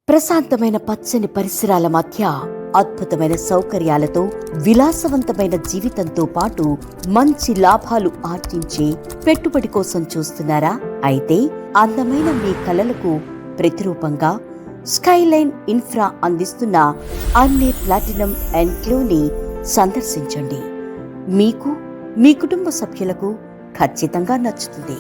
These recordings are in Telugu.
ప్రశాంతమైన పచ్చని పరిసరాల మధ్య అద్భుతమైన సౌకర్యాలతో విలాసవంతమైన జీవితంతో పాటు మంచి లాభాలు ఆర్జించే పెట్టుబడి కోసం చూస్తున్నారా? అయితే అందమైన మీ కలలకు ప్రతిరూపంగా స్కైలైన్ ఇన్ఫ్రా అందిస్తున్న అన్నే ప్లాటినం ఎన్క్లేవ్ని సందర్శించండి. మీకు, మీ కుటుంబ సభ్యులకు ఖచ్చితంగా నచ్చుతుంది.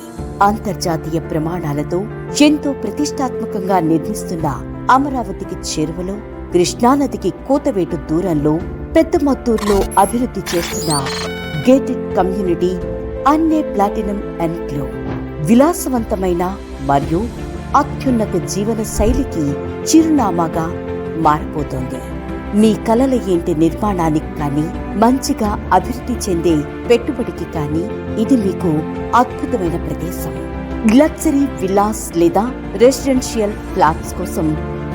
అంతర్జాతీయ ప్రమాణాలతో ఎంతో ప్రతిష్టాత్మకంగా నిర్మిస్తున్న అమరావతికి చేరువలో, కృష్ణానదికి కూతవేటు దూరంలో, పెద్దమత్తూరులో అభివృద్ధి చేస్తున్న గేటెడ్ కమ్యూనిటీ అన్నే ప్లాటినం ఎన్క్లేవ్ విలాసవంతమైన మరియు అత్యున్నత జీవన శైలికి చిరునామాగా మారబోతోంది. మీ కలల ఇంటి నిర్మాణానికి కానీ, మంచిగా అభివృద్ధి చెందే పెట్టుబడికి కానీ ఇది మీకు అద్భుతమైన ప్రదేశం. లగ్జరీ విల్లాస్ లేదా రెసిడెన్షియల్ ఫ్లాట్స్ కోసం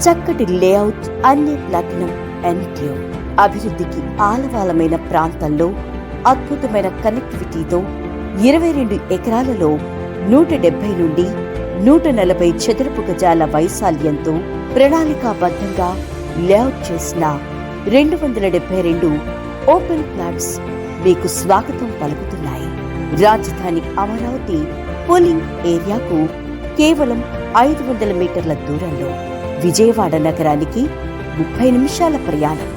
చక్కటి లేఅవుట్ అన్నే ప్లాటినం ఎన్క్లేవ్. అభివృద్ధికి ఆలవాలమైన ప్రాంతంలో అద్భుతమైన కనెక్టివిటీతో 22 ఎకరాలలో 170 నుండి 140 చదరపు గజాల వైశాల్యంతో ప్రణాళికాబద్ధంగా లేఅవుట్ చేసిన 272 ఓపెన్ ప్లాట్స్ మీకు స్వాగతం పలుకుతున్నాయి. రాజధాని అమరావతి పోలింగ్ ఏరియాకు కేవలం 500 మీటర్ల దూరంలో, విజయవాడ నగరానికి 30 నిమిషాల ప్రయాణం,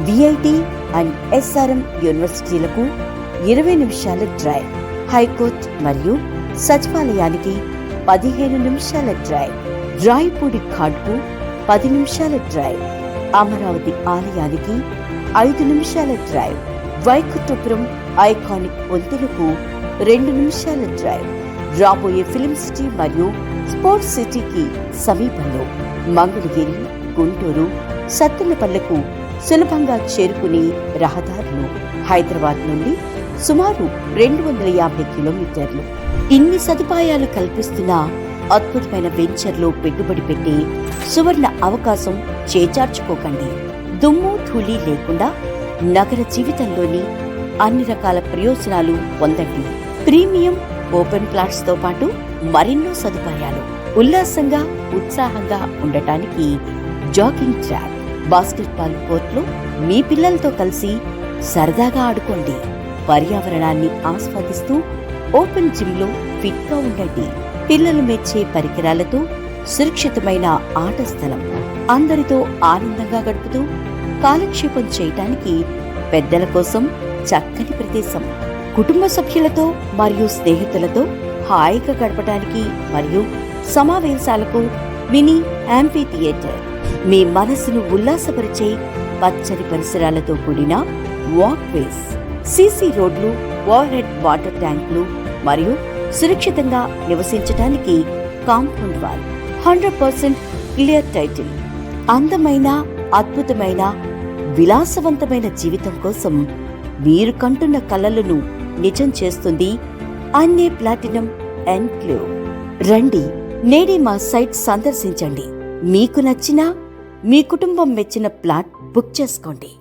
విఐటి అండ్ ఎస్ఆర్ఎం యూనివర్సిటీలకు 20 నిమిషాల డ్రైవ్, హైకోర్టు మరియు సచివాలయానికి 15 నిమిషాల డ్రైవ్, రాయపూడి ఘాట్కు 10 నిమిషాల డ్రైవ్, అమరావతి ఆలయానికి 5 నిమిషాల డ్రైవ్, వైకుంఠపురం ఐకానిక్ వంతెనకు 2 నిమిషాల డ్రైవ్, రాబోయే ఫిల్మ్ సిటీ మరియు స్పోర్ట్స్ సిటీకి సమీపంలో, మంగళగిరి, గుంటూరు, సత్తెనపల్లెకు సులభంగా చేరుకునే రహదారులు, హైదరాబాద్ నుండి సుమారు 250 కిలోమీటర్లు. ఇన్ని సదుపాయాలు కల్పిస్తున్న అద్భుతమైన వెంచర్లో పెట్టుబడి పెట్టే సువర్ణ అవకాశం చేజార్చుకోకండి. దుమ్ము ధూళి లేకుండా నగర జీవితంలోని అన్ని రకాల ప్రయోజనాలు పొందండి. ప్రీమియం ఓపెన్ ప్లాట్స్ తో పాటు మరెన్నో సదుపాయాలు. ఉల్లాసంగా, ఉత్సాహంగా ఉండటానికి జాగింగ్ ట్రాక్, బాస్కెట్బాల్ కోర్టులో మీ పిల్లలతో కలిసి సరదాగా ఆడుకోండి. పర్యావరణాన్ని ఆస్వాదిస్తూ ఓపెన్ జిమ్ లో ఫిట్ గా ఉండండి. పిల్లలు మెచ్చే పరికరాలతో సురక్షితమైన ఆట స్థలం, అందరితో ఆనందంగా గడుపుతూ కాలక్షేపం చేయటానికి పెద్దల కోసం చక్కని ప్రదేశం, కుటుంబ సభ్యులతో మరియు స్నేహితులతో హాయిగా గడపడానికి మరియు సమావేశాలకు మినీ యాంఫీ థియేటర్, మీ మనసును ఉల్లాసపరిచే పచ్చని పరిసరాలతో కూడిన వాక్వేస్, సీసీ రోడ్లు, ఓవర్ హెడ్ వాటర్ ట్యాంకులు మరియు సురక్షితంగా నివసించడానికి కాంపౌండ్ వాల్, 100% క్లియర్ టైటిల్. అందమైన, అద్భుతమైన, విలాసవంతమైన జీవితం కోసం మీరు కంటున్న కలలను నిజం చేస్తుంది అన్నే ప్లాటినం ఎన్క్లేవ్. రండి, నేడే మా సైట్ సందర్శించండి. మీకు నచ్చిన, మీ కుటుంబం మెచ్చిన ప్లాట్ బుక్ చేసుకోండి.